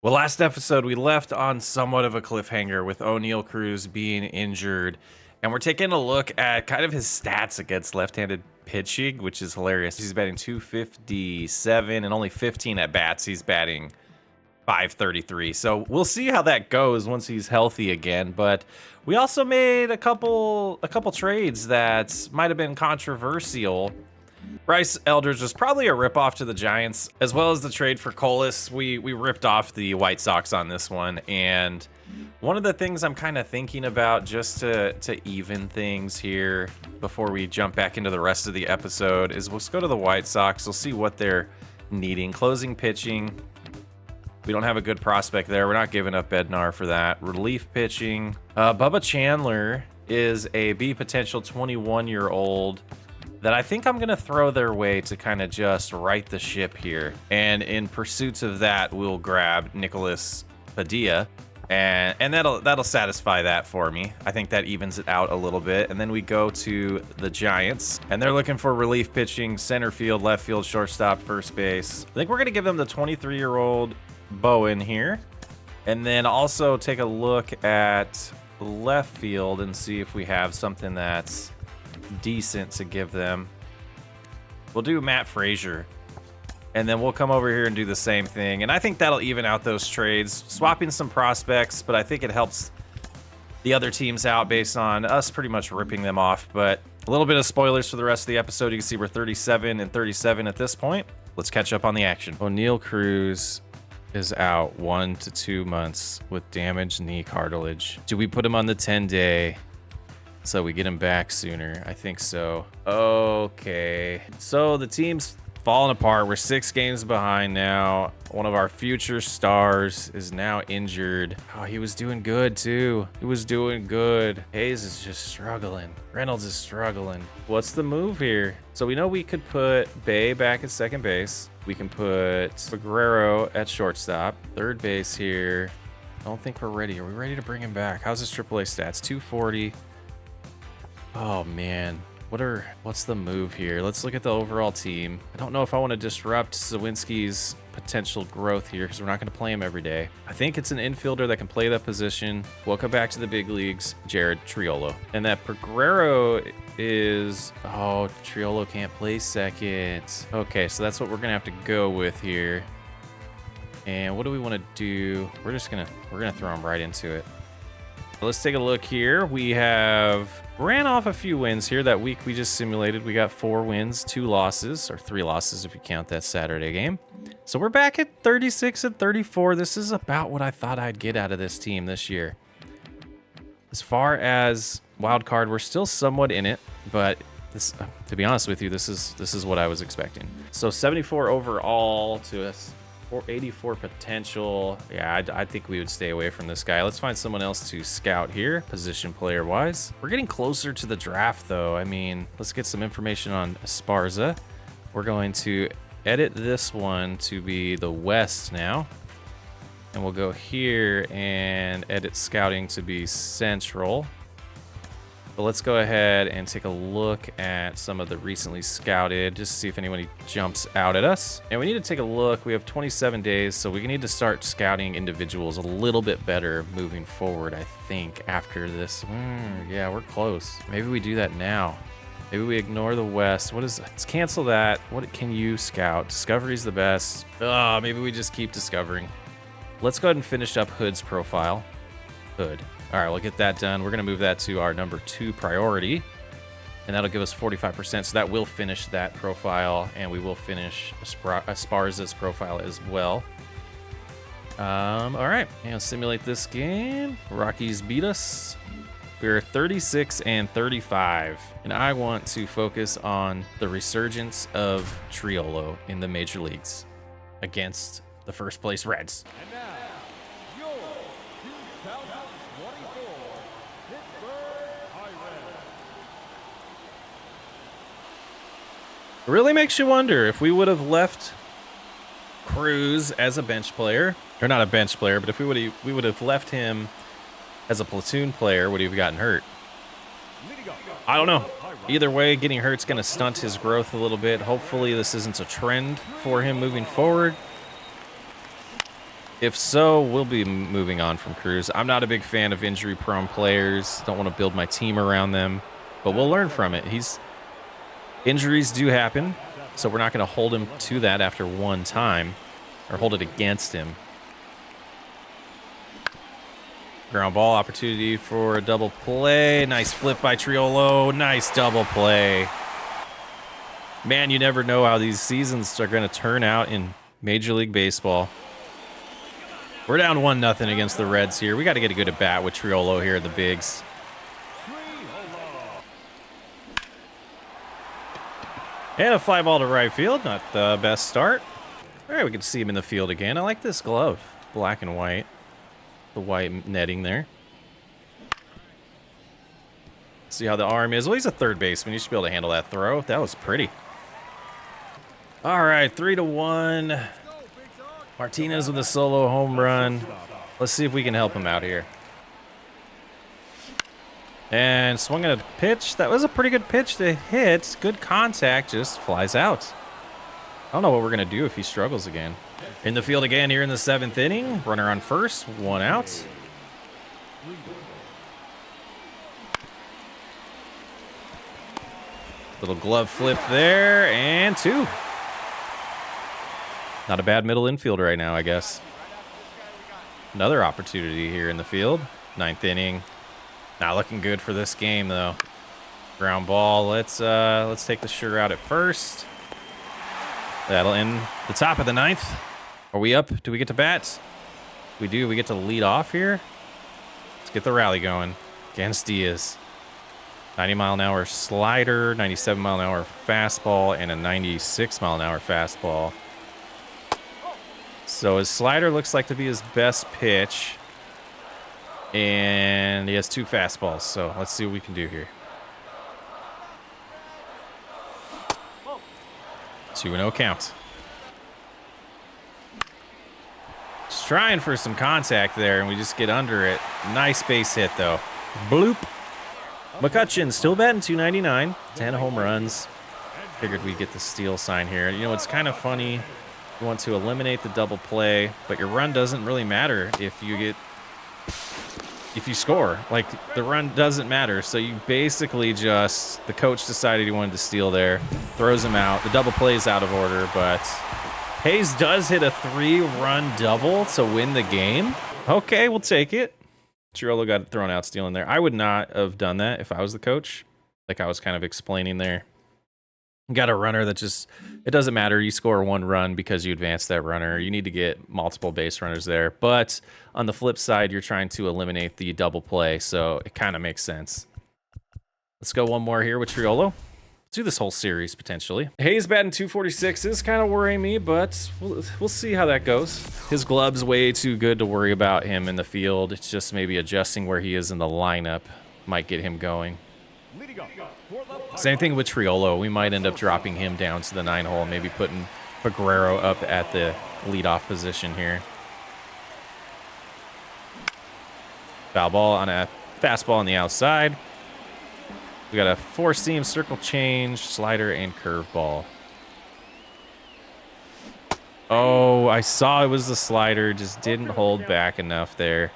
Well, last episode, we left on somewhat of a cliffhanger with O'Neal Cruz being injured. And we're taking a look at kind of his stats against left-handed pitching, which is hilarious. He's batting .257 and only 15 at-bats. He's batting .533. So we'll see how that goes once he's healthy again. But we also made a couple trades that might have been controversial. Bryce Eldridge was probably a ripoff to the Giants, as well as the trade for Colas. We ripped off the White Sox on this one, and one of the things I'm kind of thinking about just to even things here before we jump back into the rest of the episode is let's go to the White Sox. We'll see what they're needing. Closing pitching. We don't have a good prospect there. We're not giving up Bednar for that. Relief pitching. Bubba Chandler is a B potential 21-year-old that I think I'm going to throw their way to kind of just right the ship here. And in pursuits of that, we'll grab Nicholas Padilla. And that'll satisfy that for me. I think that evens it out a little bit. And then we go to the Giants, and they're looking for relief pitching, center field, left field, shortstop, first base. I think we're going to give them the 23-year-old Bowen here. And then also take a look at left field and see if we have something that's decent to give them. We'll do Matt Frazier, and then we'll come over here and do the same thing, and I think that'll even out those trades, swapping some prospects, but I think it helps the other teams out based on us pretty much ripping them off. But a little bit of spoilers for the rest of the episode. You can see we're 37 and 37 at this point. Let's catch up on the action. O'Neal Cruz is out 1 to 2 months with damaged knee cartilage. Do we put him on the 10-day so we get him back sooner? I think so. Okay. So the team's falling apart. We're 6 games behind now. One of our future stars is now injured. Oh, he was doing good too. He was doing good. Hayes is just struggling. Reynolds is struggling. What's the move here? So we know we could put Bay back at second base. We can put Guerrero at shortstop. Third base here. I don't think we're ready. Are we ready to bring him back? How's his AAA stats? 240. Oh man, what's the move here? Let's look at the overall team. I don't know if I want to disrupt Zawinski's potential growth here because we're not going to play him every day. I think it's an infielder that can play that position. Welcome back to the big leagues, Jared Triolo. And that Guerrero is, oh, Triolo can't play second. Okay, so that's what we're going to have to go with here. And what do we want to do? We're gonna throw him right into it. Let's take a look here. We have ran off a few wins here. That week we just simulated, we got 4 wins, 2 losses, or 3 losses if you count that Saturday game. So we're back at 36 and 34. This is about what I thought I'd get out of this team this year. As far as wild card, we're still somewhat in it, but this, to be honest with you, this is what I was expecting. So 74 overall to us. 84 potential. Yeah, I think we would stay away from this guy. Let's find someone else to scout here, position player wise. We're getting closer to the draft though. I mean, let's get some information on Esparza. We're going to edit this one to be the West now. And we'll go here and edit scouting to be Central. But let's go ahead and take a look at some of the recently scouted, just to see if anybody jumps out at us. And we need to take a look. We have 27 days, so we need to start scouting individuals a little bit better moving forward, I think, after this. Yeah, we're close. Maybe we do that now. Maybe we ignore the West. Let's cancel that. What can you scout? Discovery's the best. Maybe we just keep discovering. Let's go ahead and finish up Hood's profile. Hood. All right, we'll get that done. We're going to move that to our number 2 priority, and that'll give us 45%. So that will finish that profile, and we will finish Esparza's profile as well. All right, and simulate this game. Rockies beat us. We're 36 and 35, and I want to focus on the resurgence of Triolo in the major leagues against the first place Reds. And now, your 2024 Pittsburgh Pirates. It really makes you wonder if we would have left Cruz as a bench player, or not a bench player, but if we would have left him as a platoon player, would he have gotten hurt? I don't know. Either way, getting hurt's going to stunt his growth a little bit. Hopefully this isn't a trend for him moving forward. If so, we'll be moving on from Cruz. I'm not a big fan of injury-prone players. Don't want to build my team around them, but we'll learn from it. Injuries do happen, so we're not going to hold him to that after one time or hold it against him. Ground ball opportunity for a double play. Nice flip by Triolo. Nice double play. Man, you never know how these seasons are going to turn out in Major League Baseball. We're down 1-0 against the Reds here. We got to get a good at bat with Triolo here in the bigs. And a fly ball to right field. Not the best start. All right, we can see him in the field again. I like this glove. Black and white. The white netting there. See how the arm is. Well, he's a third baseman. You should be able to handle that throw. That was pretty. All right, 3-1. Martinez with a solo home run. Let's see if we can help him out here. And swung at a pitch. That was a pretty good pitch to hit. Good contact, just flies out. I don't know what we're going to do if he struggles again. In the field again here in the 7th inning. Runner on first, 1 out. Little glove flip there, and 2. Not a bad middle infield right now, I guess. Another opportunity here in the field. 9th inning. Not looking good for this game, though. Ground ball. Let's take the sugar out at first. That'll end the top of the 9th. Are we up? Do we get to bat? We do. We get to lead off here. Let's get the rally going against Diaz. 90-mile-an-hour slider, 97-mile-an-hour fastball, and a 96-mile-an-hour fastball. So his slider looks like to be his best pitch. And he has 2 fastballs. So let's see what we can do here. 2-0 count. Just trying for some contact there, and we just get under it. Nice base hit, though. Bloop. McCutcheon still batting .299. 10 home runs. Figured we'd get the steal sign here. You know, it's kind of funny. You want to eliminate the double play, but your run doesn't really matter if you score. Like, the run doesn't matter. So you basically just, the coach decided he wanted to steal there, throws him out. The double play is out of order, but Hayes does hit a 3-run double to win the game. Okay, we'll take it. Triolo got thrown out stealing there. I would not have done that if I was the coach. Like I was kind of explaining there. Got a runner that just, it doesn't matter. You score 1 run because you advance that runner. You need to get multiple base runners there. But on the flip side, you're trying to eliminate the double play. So it kind of makes sense. Let's go one more here with Triolo. Let's do this whole series potentially. Hayes batting .246 is kind of worrying me, but we'll see how that goes. His glove's way too good to worry about him in the field. It's just maybe adjusting where he is in the lineup might get him going. Same thing with Triolo. We might end up dropping him down to the 9-hole, maybe putting Peguero up at the leadoff position here. Foul ball on a fastball on the outside. We got a 4-seam, circle change, slider, and curveball. Oh, I saw it was the slider, just didn't hold back enough there.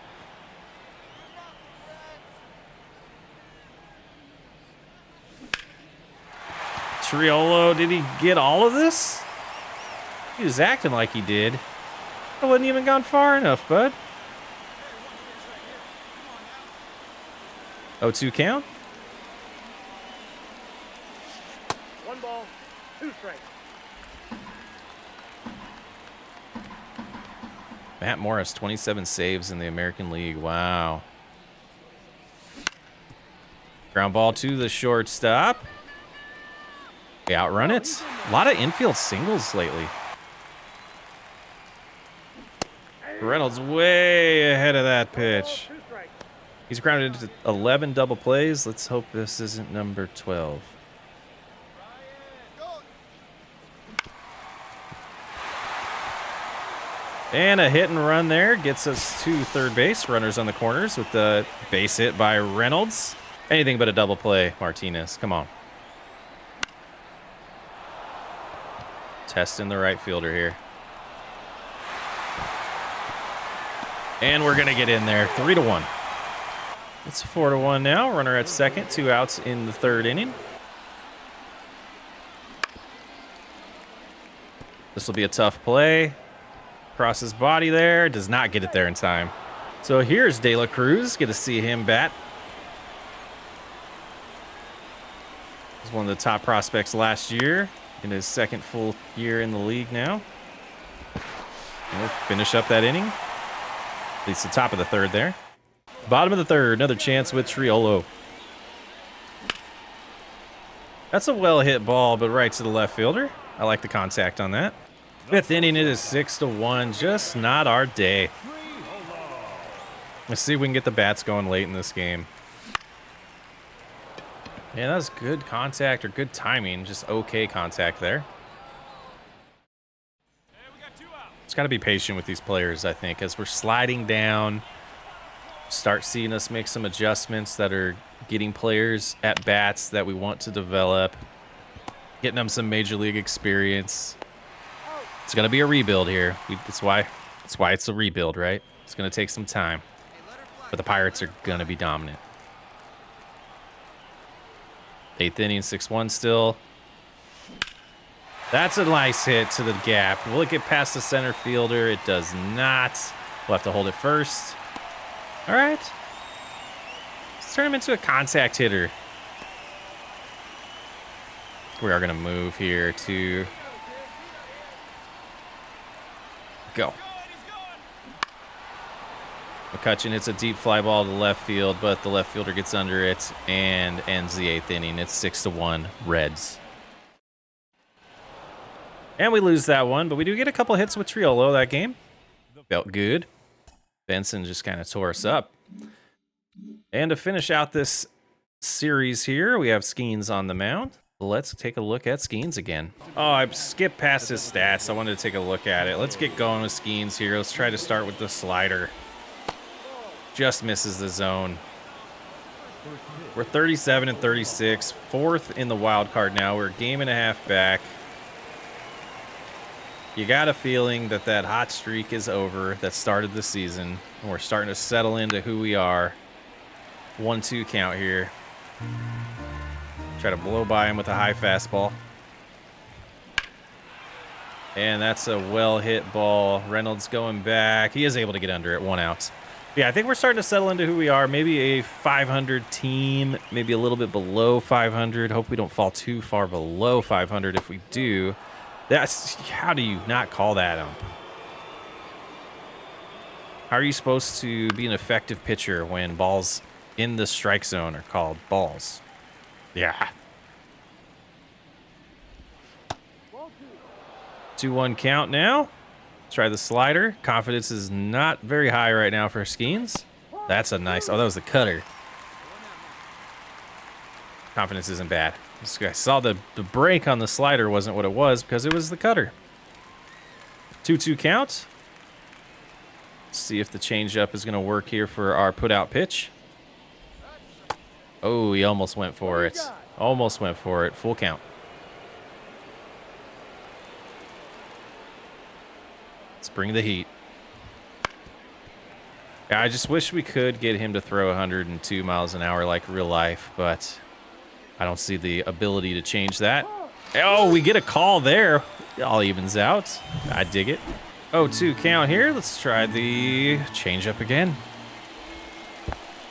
Triolo, did he get all of this? He was acting like he did. I wasn't even gone far enough, bud. 0-2 count. 1 ball, 2 strikes. Matt Morris, 27 saves in the American League. Wow. Ground ball to the shortstop. They outrun it. A lot of infield singles lately. Reynolds way ahead of that pitch. He's grounded into 11 double plays. Let's hope this isn't number 12. And a hit and run there gets us to third base. Runners on the corners with the base hit by Reynolds. Anything but a double play, Martinez. Come on. Testing the right fielder here. And we're going to get in there. 3-1. It's 4-1 now. Runner at second. 2 outs in the third inning. This will be a tough play. Cross his body there. Does not get it there in time. So here's De La Cruz. Get to see him bat. He's one of the top prospects last year. In his second full year in the league now. And we'll finish up that inning. At least the top of the third there. Bottom of the third. Another chance with Triolo. That's a well-hit ball, but right to the left fielder. I like the contact on that. Fifth inning, it is 6-1. Just not our day. Let's see if we can get the bats going late in this game. Yeah, that was good contact or good timing. Just okay contact there. Just got to be patient with these players, I think, as we're sliding down. Start seeing us make some adjustments that are getting players at bats that we want to develop. Getting them some major league experience. It's going to be a rebuild here. That's why it's a rebuild, right? It's going to take some time. But the Pirates are going to be dominant. 8th inning, 6-1 still. That's a nice hit to the gap. Will it get past the center fielder? It does not. We'll have to hold it first. All right. Let's turn him into a contact hitter. We are going to move here to go. McCutcheon hits a deep fly ball to the left field, but the left fielder gets under it and ends the 8th inning. It's 6-1 Reds. And we lose that one, but we do get a couple hits with Triolo that game. Felt good. Benson just kind of tore us up. And to finish out this series here, we have Skeens on the mound. Let's take a look at Skeens again. Oh, I skipped past his stats. I wanted to take a look at it. Let's get going with Skeens here. Let's try to start with the slider. Just misses the zone. We're 37-36, 4th in the wild card now. We're a game and a half back. You got a feeling that that hot streak is over that started the season. And we're starting to settle into who we are. 1-2 count here. Try to blow by him with a high fastball. And that's a well-hit ball. Reynolds going back. He is able to get under it. 1 out. Yeah, I think we're starting to settle into who we are. Maybe a 500 team, maybe a little bit below 500. Hope we don't fall too far below 500 if we do. How do you not call that ump? How are you supposed to be an effective pitcher when balls in the strike zone are called balls? Yeah. 2-1 count now. Try the slider. Confidence is not very high right now for Skeens. That's a nice... Oh, that was the cutter. Confidence isn't bad. I saw the break on the slider wasn't what it was because it was the cutter. 2-2 count. Let's see if the changeup is going to work here for our put-out pitch. Oh, he almost went for it. Almost went for it. Full count. Let's bring the heat. Yeah, I just wish we could get him to throw 102 miles an hour like real life, but I don't see the ability to change that. Oh, we get a call there. It all evens out. I dig it. 0-2 count here. Let's try the changeup again.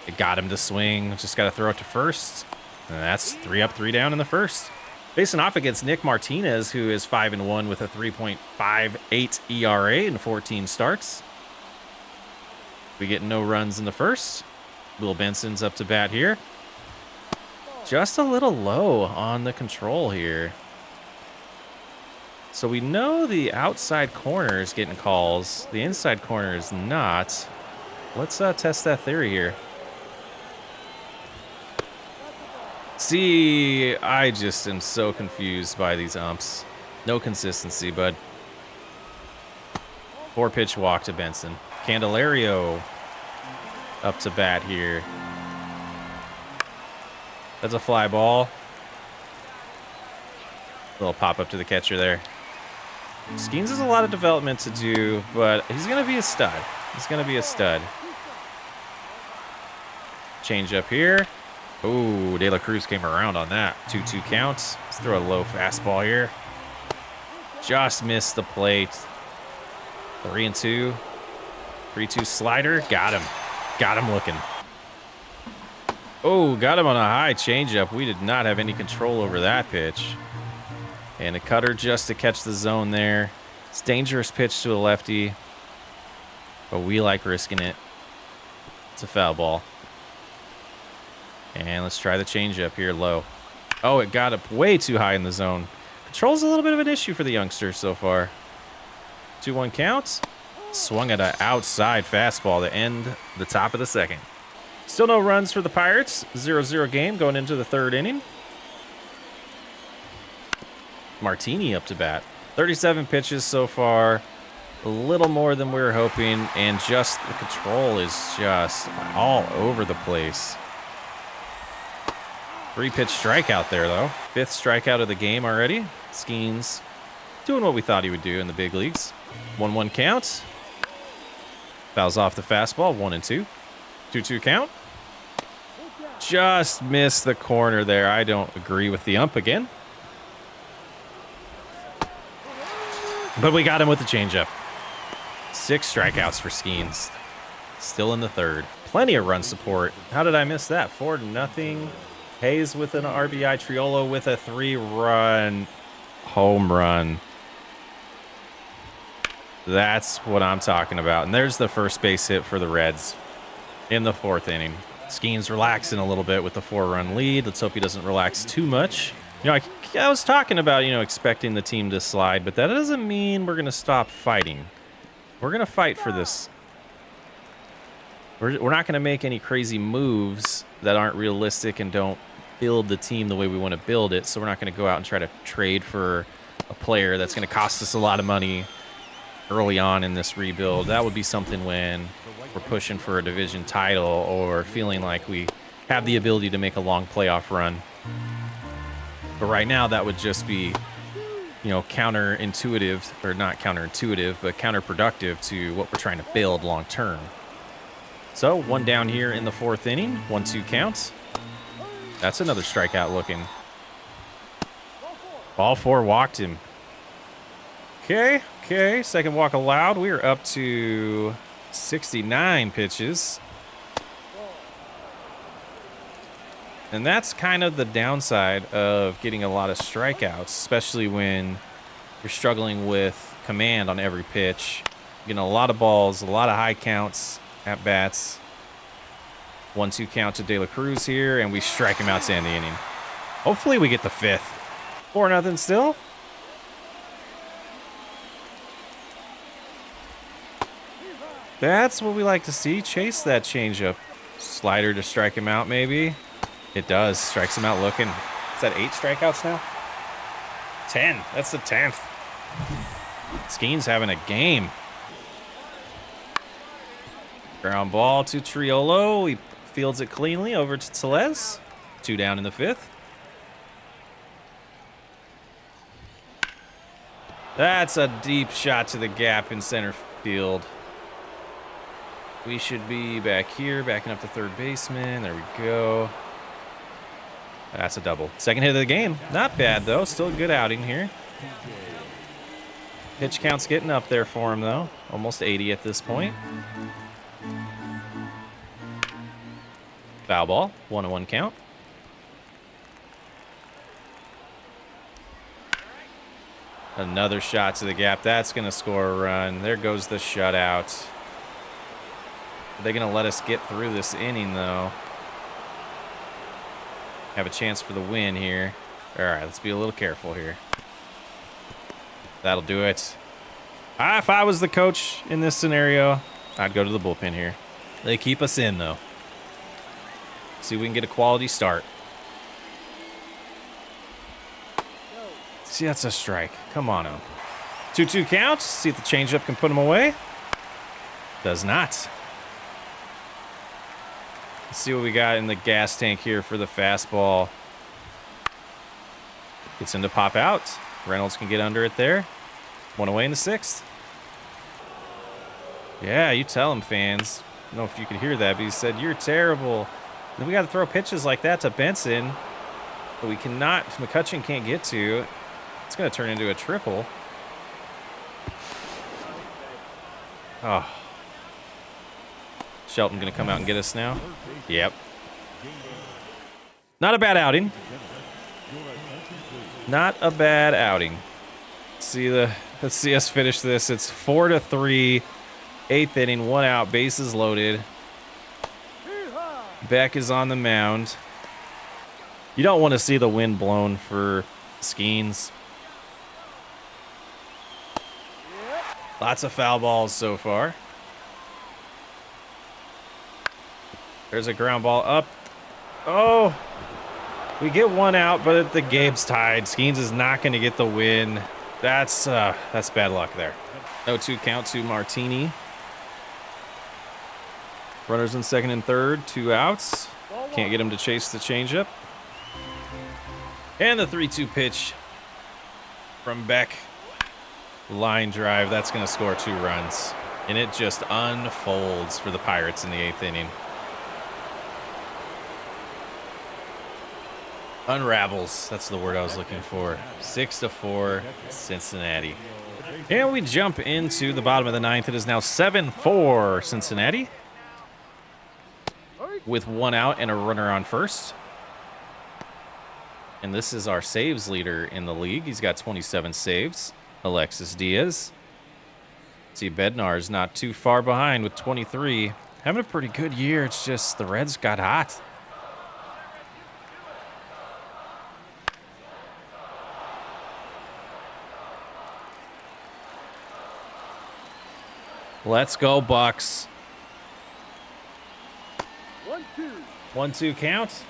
It got him to swing. Just got to throw it to first. And that's 3 up, 3 down in the first. Facing off against Nick Martinez, who is 5-1 with a 3.58 ERA in 14 starts. We get no runs in the first. Will Benson's up to bat here. Just a little low on the control here. So we know the outside corner is getting calls. The inside corner is not. Let's test that theory here. See, I just am so confused by these umps. No consistency, bud. 4-pitch walk to Benson. Candelario up to bat here. That's a fly ball. Little pop up to the catcher there. Skeens has a lot of development to do, but he's going to be a stud. He's going to be a stud. Change up here. Ooh, De La Cruz came around on that. 2-2 counts. Let's throw a low fastball here. Just missed the plate. 3-2. 3-2 slider. Got him. Got him looking. Oh, got him on a high changeup. We did not have any control over that pitch. And a cutter just to catch the zone there. It's a dangerous pitch to a lefty, but we like risking it. It's a foul ball. And let's try the changeup here low. Oh, it got up way too high in the zone. Control's a little bit of an issue for the youngsters so far. 2-1 counts. Swung at an outside fastball to end the top of the second. Still no runs for the Pirates. 0-0 game going into the third inning. Martini up to bat. 37 pitches so far. A little more than we were hoping. And just the control is just all over the place. 3-pitch strikeout there, though. 5th strikeout of the game already. Skeens doing what we thought he would do in the big leagues. 1-1 count. Fouls off the fastball. 1-2. 2-2 count. Just missed the corner there. I don't agree with the ump again. But we got him with the changeup. 6 strikeouts for Skeens. Still in the third. Plenty of run support. How did I miss that? 4-0. Hayes with an RBI. Triolo with a 3-run home run. That's what I'm talking about. And there's the first base hit for the Reds in the 4th inning. Skeens relaxing a little bit with the 4-run lead. Let's hope he doesn't relax too much. You know, I was talking about, expecting the team to slide, but that doesn't mean we're going to stop fighting. We're going to fight for this. We're not going to make any crazy moves that aren't realistic and don't build the team the way we want to build it. So we're not going to go out and try to trade for a player that's going to cost us a lot of money early on in this rebuild. That would be something when we're pushing for a division title or feeling like we have the ability to make a long playoff run. But right now, that would just be, counterintuitive, or not counterintuitive, but counterproductive to what we're trying to build long term. So 1 down here in the 4th inning. 1-2 counts. That's another strikeout looking. Ball 4 walked him. Okay. Second walk allowed. We are up to 69 pitches. And that's kind of the downside of getting a lot of strikeouts, especially when you're struggling with command on every pitch. Getting a lot of balls, a lot of high counts at bats. 1-2 count to De La Cruz here, and we strike him out to end the inning. Hopefully we get the 5th. 4-0 still. That's what we like to see. Chase that changeup. Slider to strike him out, maybe. It does. Strikes him out looking. Is that 8 strikeouts now? 10. That's the 10th. Skeens having a game. Ground ball to Triolo. He fields it cleanly over to Tellez. 2 down in the 5th. That's a deep shot to the gap in center field. We should be back here, backing up to third baseman. There we go. That's a double. Second hit of the game. Not bad, though. Still a good outing here. Pitch count's getting up there for him, though. Almost 80 at this point. Foul ball. 1-1 count. Another shot to the gap. That's going to score a run. There goes the shutout. Are they going to let us get through this inning, though? Have a chance for the win here. All right, let's be a little careful here. That'll do it. If I was the coach in this scenario, I'd go to the bullpen here. They keep us in, though. See if we can get a quality start. See, that's a strike. Come on up. 2-2 counts. See if the changeup can put him away. Does not. Let's see what we got in the gas tank here for the fastball. Gets him to pop out. Reynolds can get under it there. 1 away in the 6th. Yeah, you tell him, fans. I don't know if you could hear that, but he said, "You're terrible." And we got to throw pitches like that to Benson, but we cannot. McCutcheon can't get to. It's going to turn into a triple. Oh. Shelton going to come out and get us now? Yep. Not a bad outing. Not a bad outing. Let's see us finish this. It's 4-3. 8th inning, 1 out, bases loaded. Beck is on the mound. You don't want to see the wind blown for Skeens. Lots of foul balls so far. There's a ground ball up. Oh, we get 1 out, but the game's tied. Skeens is not going to get the win. That's bad luck there. 0-2 count to Martini. Runners in second and third, 2 outs. Can't get him to chase the changeup. And the 3-2 pitch from Beck. Line drive, that's going to score 2 runs. And it just unfolds for the Pirates in the 8th inning. Unravels, that's the word I was looking for. 6-4, Cincinnati. And we jump into the bottom of the 9th. It is now 7-4, Cincinnati. With 1 out and a runner on first. And this is our saves leader in the league. He's got 27 saves. Alexis Diaz. See, Bednar's not too far behind with 23. Having a pretty good year. It's just the Reds got hot. Let's go, Bucks. 1-2 count.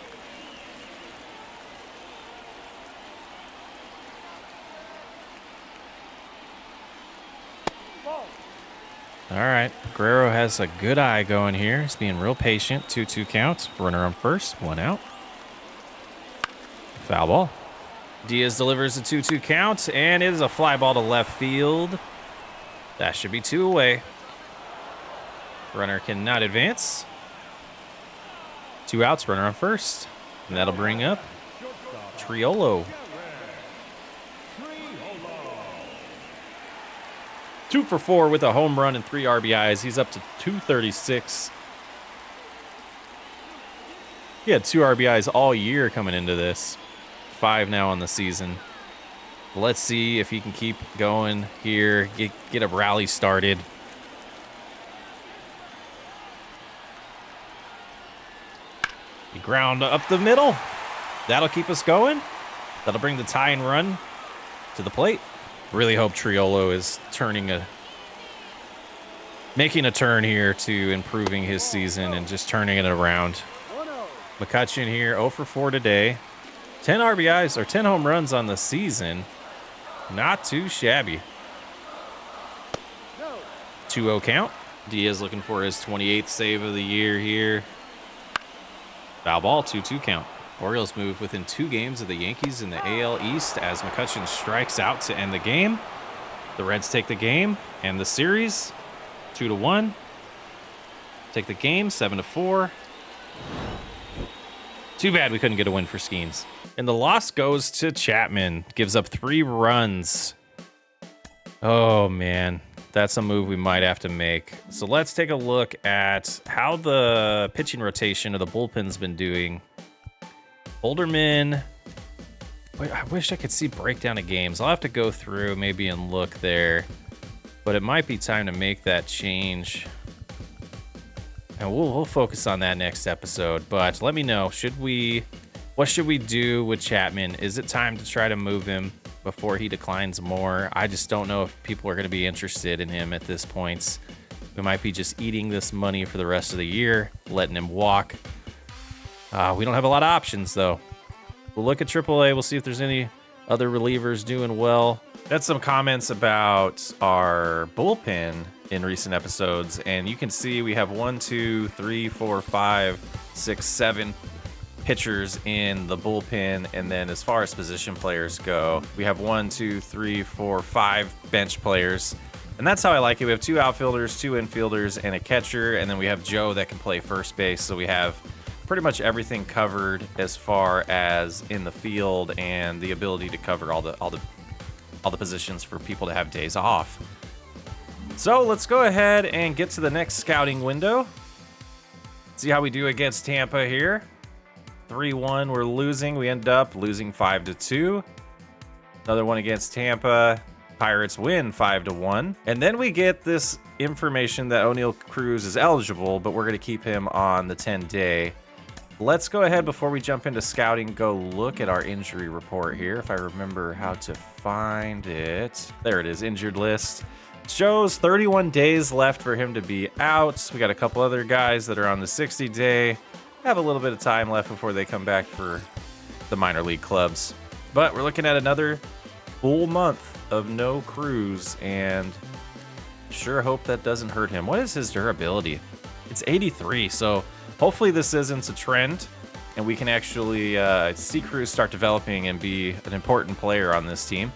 All right, Guerrero has a good eye going here. He's being real patient. 2-2 count. Runner on first, 1 out. Foul ball. Diaz delivers a 2-2 count, and it is a fly ball to left field. That should be 2 away. Runner cannot advance. 2 outs, runner on first. And that'll bring up Triolo. 2 for 4 with a home run and 3 RBIs. He's up to 236. He had 2 RBIs all year coming into this. 5 now on the season. Let's see if he can keep going here. Get a rally started. He ground up the middle. That'll keep us going. That'll bring the tie and run to the plate. Really hope Triolo is making a turn here to improving his season and just turning it around. McCutcheon here, 0 for 4 today. 10 RBIs or 10 home runs on the season. Not too shabby. 2-0 count. Diaz looking for his 28th save of the year here. Foul ball, 2-2 count. Orioles move within 2 games of the Yankees in the AL East as McCutcheon strikes out to end the game. The Reds take the game and the series 2-1. Take the game 7-4. Too bad we couldn't get a win for Skeens. And the loss goes to Chapman. Gives up 3 runs. Oh, man. That's a move we might have to make. So let's take a look at how the pitching rotation of the bullpen's been doing. Olderman. I wish I could see breakdown of games. I'll have to go through maybe and look there. But it might be time to make that change. And we'll focus on that next episode. But let me know, what should we do with Chapman? Is it time to try to move him before he declines more? I just don't know if people are going to be interested in him at this point. We might be just eating this money for the rest of the year, letting him walk. We don't have a lot of options, though. We'll look at AAA. We'll see if there's any other relievers doing well. Had some comments about our bullpen in recent episodes, and you can see we have 1, 2, 3, 4, 5, 6, 7 pitchers in the bullpen, and then as far as position players go, we have 1, 2, 3, 4, 5 bench players, And that's how I like it. We have 2 outfielders, 2 infielders, and a catcher. And then we have Joe that can play first base. So we have pretty much everything covered as far as in the field and the ability to cover all the positions for people to have days off. So let's go ahead and get to the next scouting window. See how we do against Tampa here. 3-1, we're losing. We end up losing 5-2. Another one against Tampa. Pirates win 5-1. And then we get this information that Oneil Cruz is eligible, but we're going to keep him on the 10-day. Let's go ahead before we jump into scouting, go look at our injury report here. If I remember how to find it. There it is, injured list. Shows 31 days left for him to be out. We got a couple other guys that are on the 60-day. Have a little bit of time left before they come back for the minor league clubs. But we're looking at another full month of no Cruz, and sure hope that doesn't hurt him. What is his durability? It's 83, so hopefully this isn't a trend, and we can actually see Cruz start developing and be an important player on this team.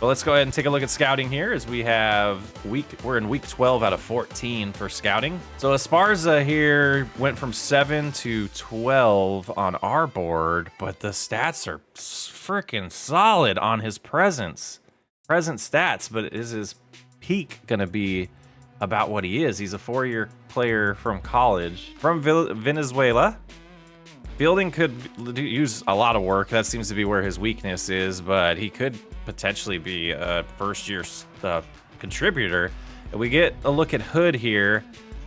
But let's go ahead and take a look at scouting here, as we're in week 12 out of 14 for scouting. So Esparza here went from 7 to 12 on our board, but the stats are freaking solid on his present stats. But is his peak gonna be about what he is? He's a 4-year player from college, from Venezuela. Fielding could use a lot of work. That seems to be where his weakness is, but he could potentially be a first-year contributor. And we get a look at Hood here,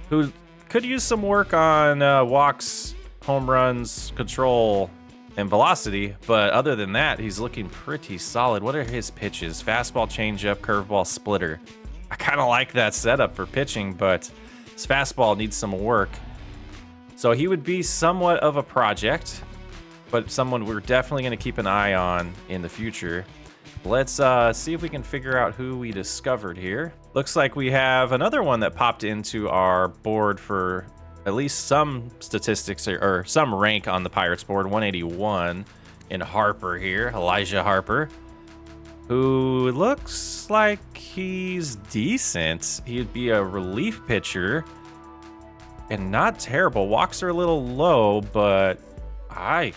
who could use some work on walks, home runs, control, and velocity. But other than that, he's looking pretty solid. What are his pitches? Fastball, changeup, curveball, splitter. I kind of like that setup for pitching, but his fastball needs some work. So he would be somewhat of a project, but someone we're definitely going to keep an eye on in the future. Let's see if we can figure out who we discovered here. Looks like we have another one that popped into our board for at least some statistics or some rank on the Pirates board. 181 in Harper here, Elijah Harper, who looks like he's decent. He'd be a relief pitcher. And not terrible. Walks are a little low, but I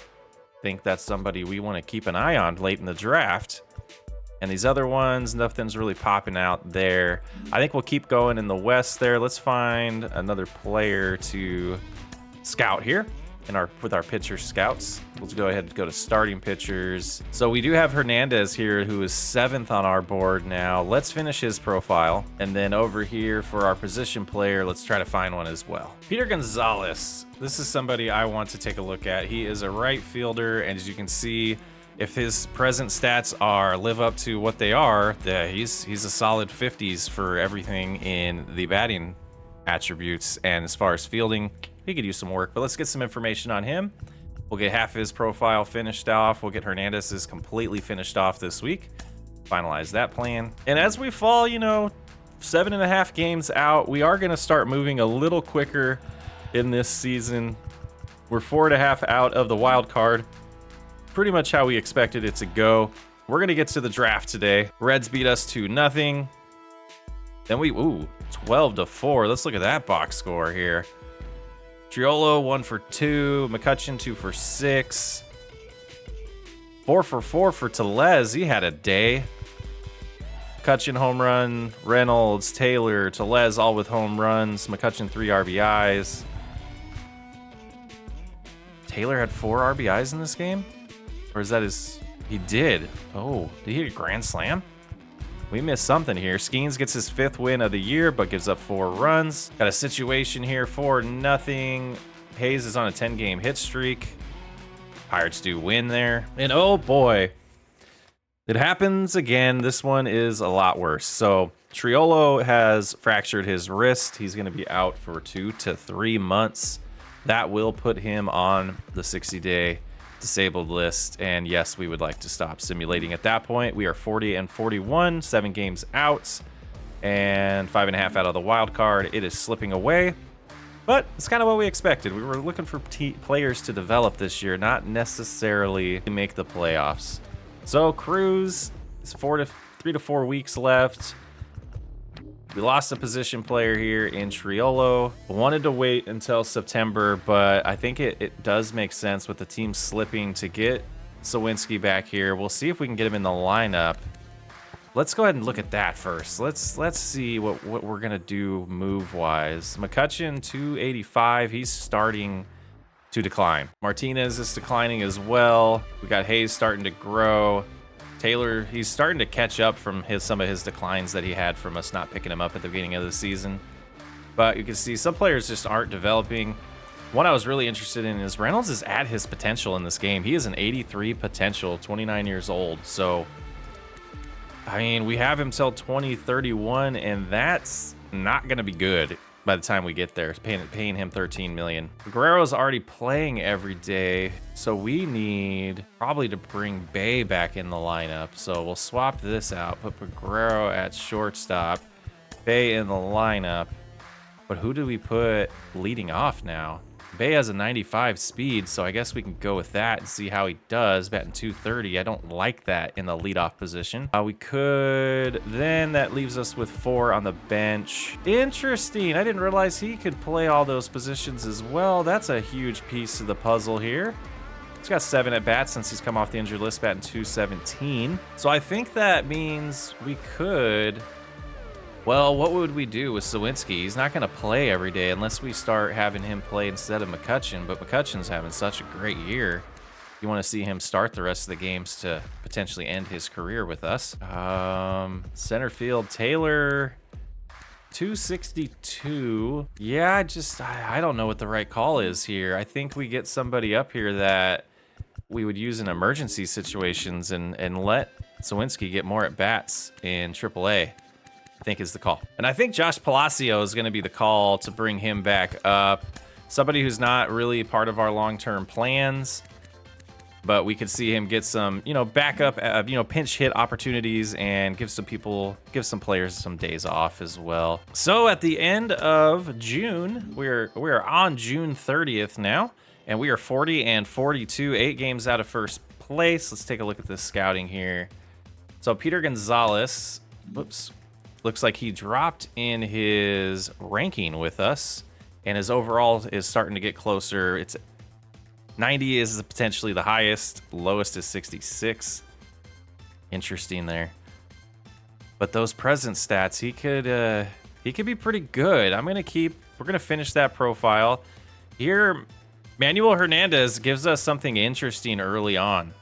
think that's somebody we want to keep an eye on late in the draft. And these other ones, nothing's really popping out there. I think we'll keep going in the West there. Let's find another player to scout here with our pitcher scouts. Let's go ahead and go to starting pitchers. So we do have Hernandez here, who is 7th on our board now. Let's finish his profile. And then over here for our position player, let's try to find one as well. Peter Gonzalez. This is somebody I want to take a look at. He is a right fielder, and as you can see, if his present stats live up to what they are, he's a solid 50s for everything in the batting attributes. And as far as fielding, he could use some work, but let's get some information on him. We'll get half of his profile finished off. We'll get Hernandez's completely finished off this week. Finalize that plan. And as we fall, 7.5 games out, we are going to start moving a little quicker in this season. We're 4.5 out of the wild card. Pretty much how we expected it to go. We're going to get to the draft today. Reds beat us 2-0. Then 12-4. Let's look at that box score here. Triolo 1 for 2, McCutcheon 2 for 6, 4 for 4 for Tellez. He had a day. McCutcheon home run, Reynolds, Taylor, Tellez all with home runs. McCutcheon 3 RBIs. Taylor had 4 RBIs in this game, or is that his? He did. Oh, did he hit a grand slam? We missed something here. Skeens gets his 5th win of the year, but gives up 4 runs. Got a situation here, 4-0. Hayes is on a 10-game hit streak. Pirates do win there. And oh boy, it happens again. This one is a lot worse. So Triolo has fractured his wrist. He's going to be out for 2 to 3 months. That will put him on the 60-day disabled list, and yes, we would like to stop simulating at that point. We are 40-41, 7 games out, and 5.5 out of the wild card. It is slipping away, but it's kind of what we expected. We were looking for players to develop this year, not necessarily make the playoffs. So Cruz is 3 to 4 weeks left. We lost a position player here in Triolo. Wanted to wait until September, but I think it does make sense with the team slipping to get Sawinski back here. We'll see if we can get him in the lineup. Let's go ahead and look at that first. Let's see what we're gonna do move-wise. McCutcheon 285. He's starting to decline. Martinez is declining as well. We got Hayes starting to grow. Taylor, he's starting to catch up from some of his declines that he had from us not picking him up at the beginning of the season. But you can see some players just aren't developing. One I was really interested in is Reynolds is at his potential in this game. He is an 83 potential, 29 years old. So, I mean, we have him till 2031, and that's not going to be good by the time we get there. Paying him $13 million. Guerrero's already playing every day, so we need probably to bring Bay back in the lineup. So we'll swap this out, put Guerrero at shortstop, Bay in the lineup. But who do we put leading off now? Bay has a 95 speed, so I guess we can go with that and see how he does. Batting 230. I don't like that in the leadoff position. We could, then that leaves us with 4 on the bench. Interesting. I didn't realize he could play all those positions as well. That's a huge piece of the puzzle here. He's got 7 at bats since he's come off the injured list, batting 217. So I think that means we could. Well, what would we do with Sawinski? He's not going to play every day unless we start having him play instead of McCutcheon, but McCutcheon's having such a great year. You want to see him start the rest of the games to potentially end his career with us. Center field, Taylor, 262. Yeah, I don't know what the right call is here. I think we get somebody up here that we would use in emergency situations and let Sawinski get more at bats in AAA. I think is the call. And I think Josh Palacio is going to be the call to bring him back up. Somebody who's not really part of our long-term plans, but we could see him get some, backup, pinch hit opportunities and give some players some days off as well. So at the end of June, we're on June 30th now, and we are 40-42, 8 games out of first place. Let's take a look at this scouting here. So Peter Gonzalez, whoops. Looks like he dropped in his ranking with us, and his overall is starting to get closer. It's 90 is potentially the highest, lowest is 66. Interesting there. But those present stats, he could be pretty good. We're gonna finish that profile. Here, Manuel Hernandez gives us something interesting early on.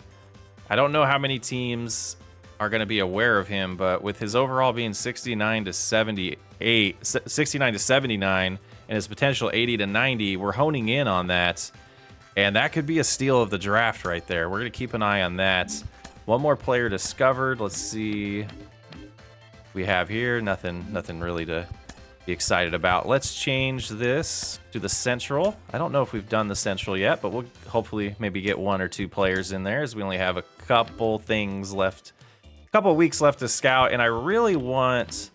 I don't know how many teams are going to be aware of him, but with his overall being 69 to 79, and his potential 80 to 90, we're honing in on that, and that could be a steal of the draft right there. We're going to keep an eye on that. One more player discovered. Let's see. We have here nothing really to be excited about. Let's change this to the Central. I don't know if we've done the Central yet, but we'll hopefully maybe get 1 or 2 players in there, as we only have a couple things left. Couple weeks left to scout, and I really want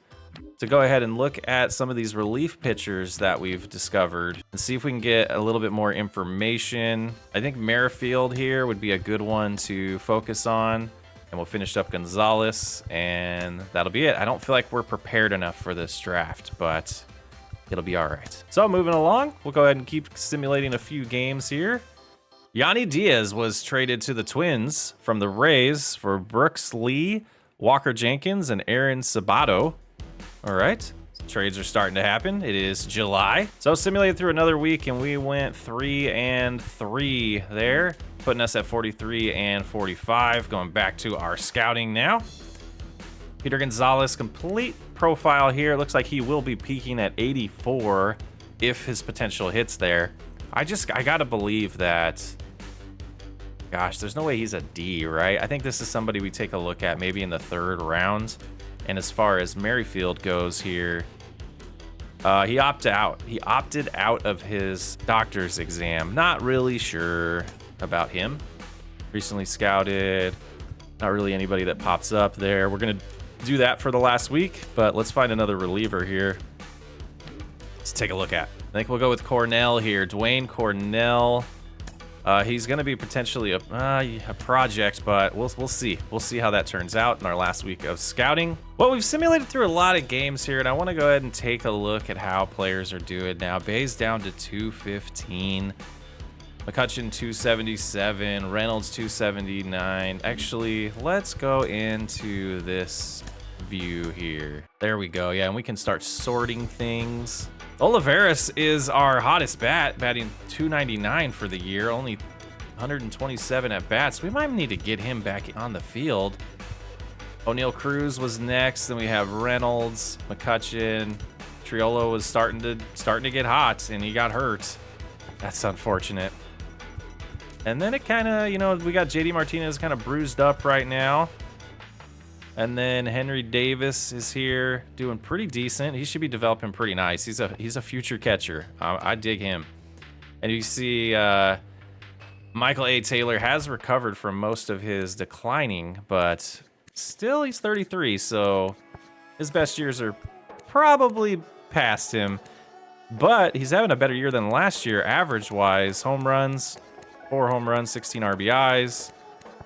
to go ahead and look at some of these relief pitchers that we've discovered and see if we can get a little bit more information. I think Merrifield here would be a good one to focus on, and we'll finish up Gonzalez, and that'll be it. I don't feel like we're prepared enough for this draft, but it'll be all right. So moving along, we'll go ahead and keep simulating a few games here. Yanni Diaz was traded to the Twins from the Rays for Brooks Lee, Walker Jenkins, and Aaron Sabato. All right, trades are starting to happen. It is July. So simulated through another week, and we went 3-3 there, putting us at 43-45. Going back to our scouting now. Peter Gonzalez, complete profile here. Looks like he will be peaking at 84 if his potential hits there. I gotta believe that. Gosh, there's no way he's a D, right? I think this is somebody we take a look at maybe in the 3rd round. And as far as Merrifield goes here, he opted out of his doctor's exam. Not really sure about him. Recently scouted. Not really anybody that pops up there. We're gonna do that for the last week, but let's find another reliever here. Let's take a look at. I think we'll go with Cornell here. Dwayne Cornell. He's going to be potentially a project, but we'll see. We'll see how that turns out in our last week of scouting. Well, we've simulated through a lot of games here, and I want to go ahead and take a look at how players are doing now. Bay's down to 215. McCutcheon 277, Reynolds 279. Actually, let's go into this view here. There we go. Yeah, and we can start sorting things. Oliveras is our hottest bat, batting 299 for the year, only 127 at bats. We might need to get him back on the field. O'Neal Cruz was next. Then we have Reynolds, McCutcheon. Triolo was starting to get hot, and he got hurt. That's unfortunate. And then it kind of, you know, we got JD Martinez kind of bruised up right now. And then Henry Davis is here doing pretty decent. He should be developing pretty nice. He's a future catcher. I dig him. And you see Michael A. Taylor has recovered from most of his declining, but still he's 33, so his best years are probably past him. But he's having a better year than last year, average-wise. Home runs, 4 home runs, 16 RBIs.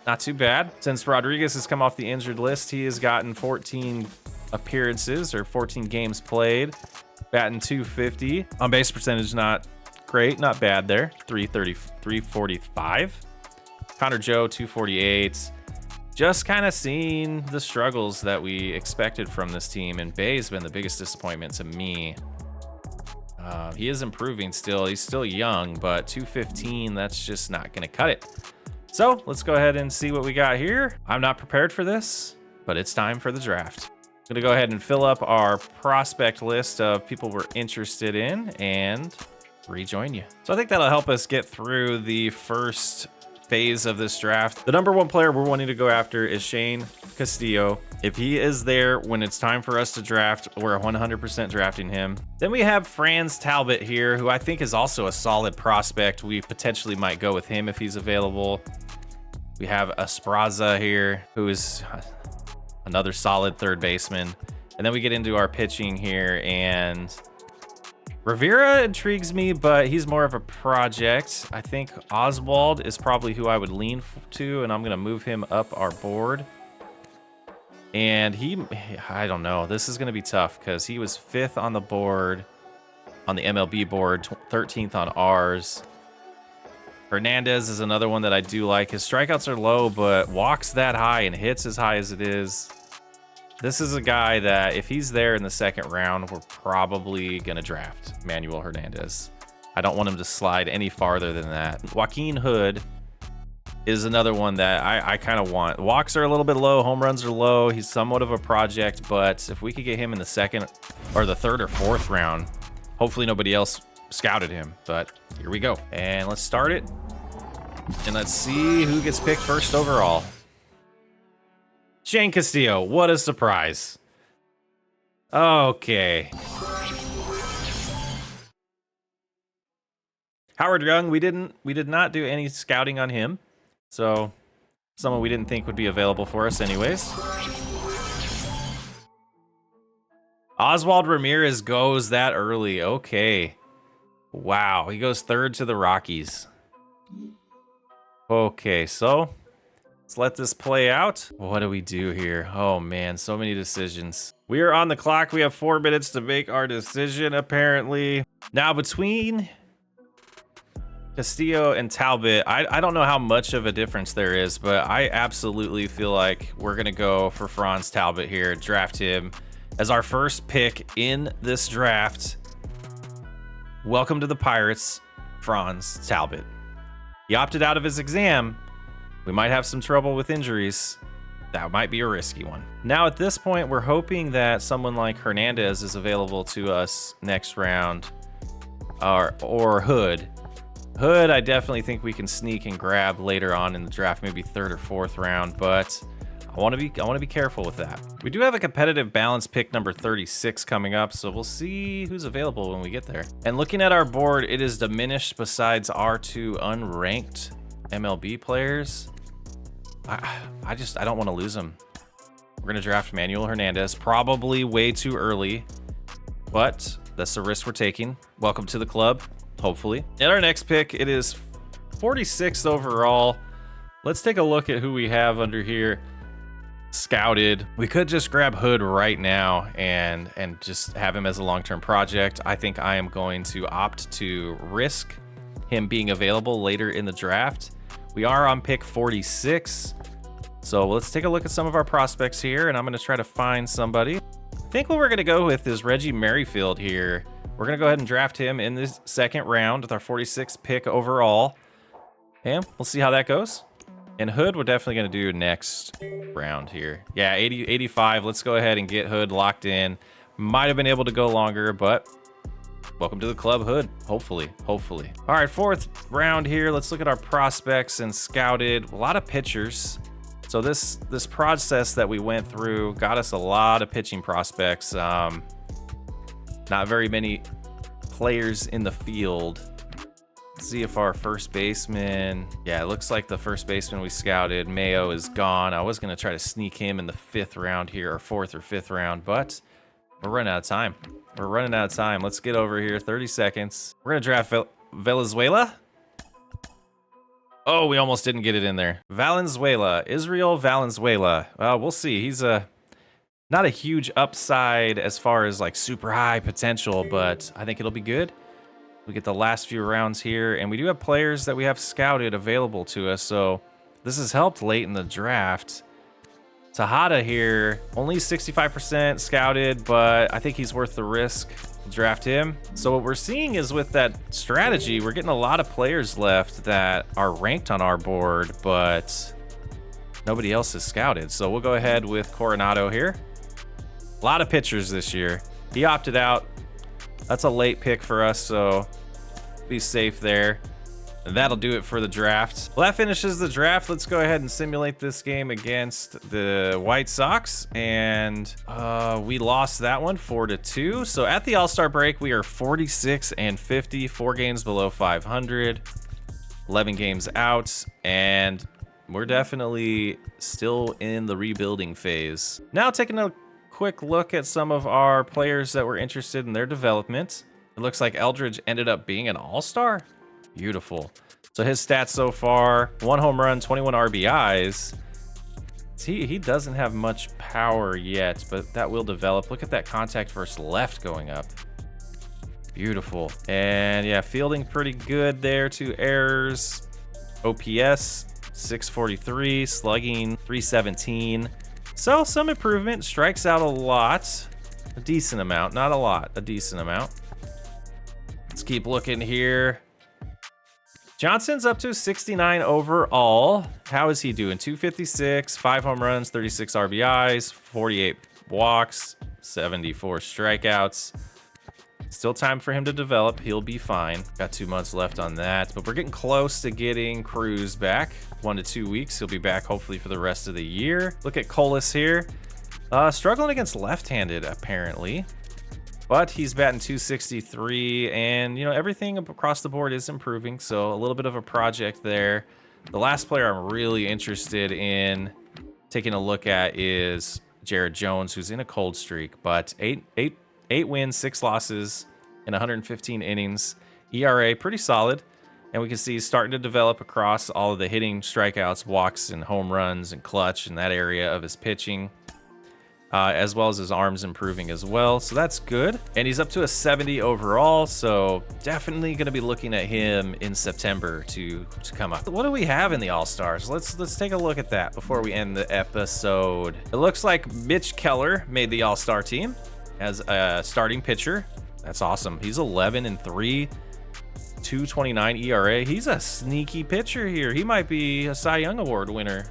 Not too bad. Since Rodriguez has come off the injured list, he has gotten 14 appearances or 14 games played, batting 250. On base percentage, not great, not bad there. 345. Connor Joe, 248. Just kind of seeing the struggles that we expected from this team, and Bay's been the biggest disappointment to me. He is improving still. He's still young, but 215, that's just not going to cut it. So let's go ahead and see what we got here. I'm not prepared for this, but it's time for the draft. I'm gonna go ahead and fill up our prospect list of people we're interested in and rejoin you. So I think that'll help us get through the first phase of this draft. The number 1 player we're wanting to go after is Shane Castillo. If he is there when it's time for us to draft, we're 100% drafting him. Then we have Franz Talbot here, who I think is also a solid prospect. We potentially might go with him if he's available. We have Espraza here, who is another solid third baseman. And then we get into our pitching here, and Rivera intrigues me, but he's more of a project. I think Oswald is probably who I would lean to, and I'm going to move him up our board. And I don't know. This is going to be tough because he was 5th on the board, on the MLB board, 13th on ours. Hernandez is another one that I do like. His strikeouts are low, but walks that high and hits as high as it is. This is a guy that if he's there in the 2nd round, we're probably going to draft Manuel Hernandez. I don't want him to slide any farther than that. Joaquin Hood is another one that I kind of want. Walks are a little bit low. Home runs are low. He's somewhat of a project, but if we could get him in the 2nd or the 3rd or 4th round, hopefully nobody else scouted him, but here we go. And let's start it. And let's see who gets picked first overall. Shane Castillo, what a surprise. Okay. Howard Young, we did not do any scouting on him. So someone we didn't think would be available for us anyways. Oswald Ramirez goes that early. Okay. Wow, he goes 3rd to the Rockies. Okay, so let's let this play out. What do we do here? Oh man, so many decisions. We are on the clock. We have 4 minutes to make our decision, apparently. Now, between Castillo and Talbot, I don't know how much of a difference there is, but I absolutely feel like we're going to go for Franz Talbot here, draft him as our first pick in this draft. Welcome to the Pirates, Franz Talbot. He opted out of his exam. We might have some trouble with injuries. That might be a risky one. Now, at this point, we're hoping that someone like Hernandez is available to us next round, or Hood. Hood, I definitely think we can sneak and grab later on in the draft, maybe 3rd or 4th round, but I want to be careful with that. We do have a competitive balance pick number 36 coming up, so we'll see who's available when we get there. And looking at our board, it is diminished besides our 2 unranked MLB players. I don't want to lose them. We're gonna draft Manuel Hernandez, probably way too early, but that's the risk we're taking. Welcome to the club, hopefully. At our next pick, it is 46th overall. Let's take a look at who we have under here. Scouted. We could just grab Hood right now and just have him as a long-term project. I think I am going to opt to risk him being available later in the draft. We are on pick 46. So let's take a look at some of our prospects here, and I'm going to try to find somebody. I think what we're going to go with is Reggie Merrifield here. We're going to go ahead and draft him in this second round with our 46th pick overall. And we'll see how that goes. And Hood, we're definitely going to do next round here. Yeah, 85. Let's go ahead and get Hood locked in. Might have been able to go longer, but welcome to the club, Hood. Hopefully. All right, fourth round here. Let's look at our prospects and scouted. A lot of pitchers. So this process that we went through got us a lot of pitching prospects. Not very many players in the field. Let's see if our first baseman, yeah, it looks like the first baseman we scouted, Mayo, is gone. I was going to try to sneak him in the 5th round here, or 4th or 5th round, but we're running out of time. Let's get over here, 30 seconds. We're going to draft Venezuela. Oh, we almost didn't get it in there. Valenzuela, Israel Valenzuela. Well, we'll see. He's not a huge upside as far as like super high potential, but I think it'll be good. We get the last few rounds here, and we do have players that we have scouted available to us, so this has helped late in the draft. Tejada here, only 65% scouted, but I think he's worth the risk to draft him. So what we're seeing is with that strategy, we're getting a lot of players left that are ranked on our board, but nobody else is scouted. So we'll go ahead with Coronado here. A lot of pitchers this year. He opted out. That's a late pick for us, so be safe there. And that'll do it for the draft. Well, that finishes the draft. Let's go ahead and simulate this game against the White Sox. And we lost that one 4-2. So at the All-Star break, we are 46-50, 4 games below 500, 11 games out, and we're definitely still in the rebuilding phase. Now taking a quick look at some of our players that were interested in their development. It looks like Eldridge ended up being an all-star. Beautiful. So his stats so far, 1 home run, 21 RBIs. He doesn't have much power yet, but that will develop. Look at that contact versus left going up. Beautiful. And yeah, fielding pretty good there, 2 errors. OPS 643, slugging 317. So some improvement, strikes out a lot, a decent amount, not a lot, a decent amount. Let's keep looking here. Johnson's up to 69 overall. How is he doing? 256, 5 home runs, 36 RBIs, 48 walks, 74 strikeouts. Still time for him to develop. He'll be fine. Got 2 months left on that, but we're getting close to getting Cruz back. 1 to 2 weeks. He'll be back hopefully for the rest of the year. Look at Colas here. Struggling against left-handed apparently, but he's batting 263, and you know, everything across the board is improving. So a little bit of a project there. The last player I'm really interested in taking a look at is Jared Jones, who's in a cold streak, but 8 wins, 6 losses in 115 innings. ERA pretty solid, and we can see he's starting to develop across all of the hitting, strikeouts, walks, and home runs and clutch in that area of his pitching, as well as his arms improving as well. So that's good. And he's up to a 70 overall, so definitely going to be looking at him in September to come up. What do we have in the All-Stars? Let's take a look at that before we end the episode. It looks like Mitch Keller made the All-Star team as a starting pitcher. That's awesome. He's 11-3, 2.29 ERA. He's a sneaky pitcher here. He might be a Cy Young Award winner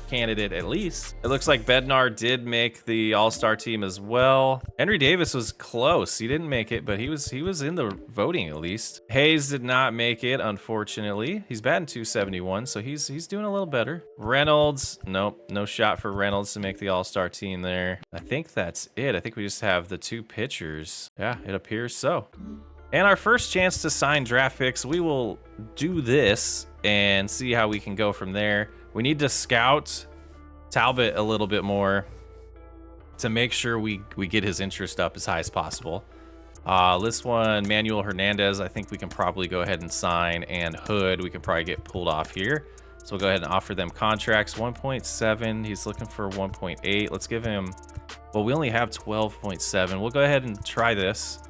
candidate at least. It looks like Bednar did make the All-Star team as well. Henry Davis was close. He didn't make it, but he was in the voting at least. Hayes did not make it, unfortunately. He's batting 271, so he's doing a little better. Reynolds, nope, no shot for Reynolds to make the All-Star team there. I think that's it. I think we just have the 2 pitchers. Yeah, it appears so. And our first chance to sign draft picks, we will do this and see how we can go from there. We need to scout Talbot a little bit more to make sure we get his interest up as high as possible. This one, Manuel Hernandez, I think we can probably go ahead and sign, and Hood, we can probably get pulled off here. So we'll go ahead and offer them contracts. 1.7, he's looking for 1.8. Let's give him, well, we only have 12.7. We'll go ahead and try this.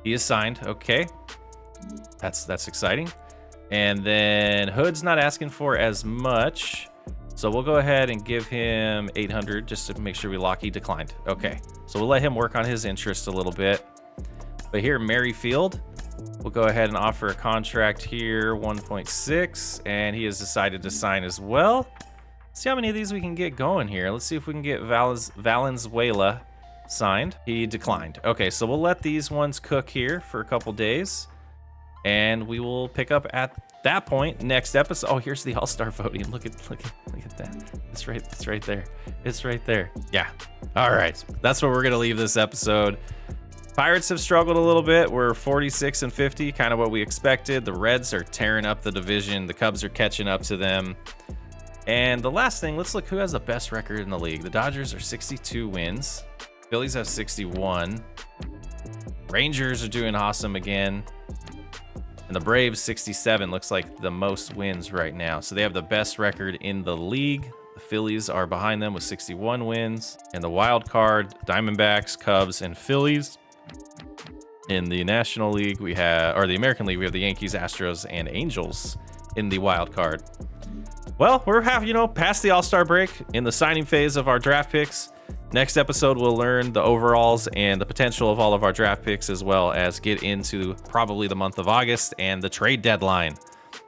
He is signed, okay. That's exciting. And then Hood's not asking for as much. So we'll go ahead and give him 800 just to make sure we lock. He declined. Okay, so we'll let him work on his interest a little bit. But here, Merrifield, we'll go ahead and offer a contract here, 1.6, and he has decided to sign as well. Let's see how many of these we can get going here. Let's see if we can get Valenzuela signed. He declined. Okay, so we'll let these ones cook here for a couple days, and we will pick up at that point next episode. Oh, here's the all-star voting. Look at that. It's right there. It's right there. Yeah. All right, that's where we're gonna leave this episode. Pirates have struggled a little bit. We're 46-50, kind of what we expected. The Reds are tearing up the division. The Cubs are catching up to them. And the last thing, let's look who has the best record in the league. The Dodgers are 62 wins. Phillies have 61. Rangers are doing awesome again. And the Braves, 67, looks like the most wins right now. So they have the best record in the league. The Phillies are behind them with 61 wins. And the wild card, Diamondbacks, Cubs, and Phillies. In the National League, we have, or the American League, we have the Yankees, Astros, and Angels in the wild card. Well, we're past the All-Star break, in the signing phase of our draft picks. Next episode, we'll learn the overalls and the potential of all of our draft picks, as well as get into probably the month of August and the trade deadline,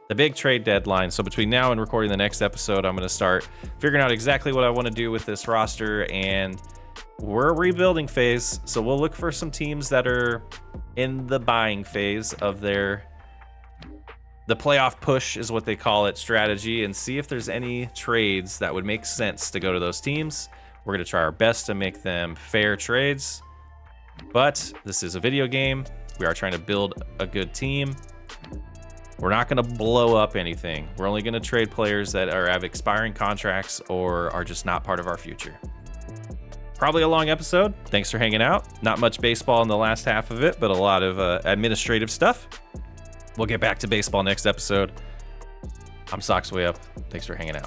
the big trade deadline. So between now and recording the next episode, I'm going to start figuring out exactly what I want to do with this roster, and we're a rebuilding phase, so we'll look for some teams that are in the buying phase of the playoff push is what they call it, strategy, and see if there's any trades that would make sense to go to those teams. We're going to try our best to make them fair trades, but this is a video game. We are trying to build a good team. We're not going to blow up anything. We're only going to trade players that have expiring contracts or are just not part of our future. Probably a long episode. Thanks for hanging out. Not much baseball in the last half of it, but a lot of administrative stuff. We'll get back to baseball next episode. I'm Sox Way Up. Thanks for hanging out.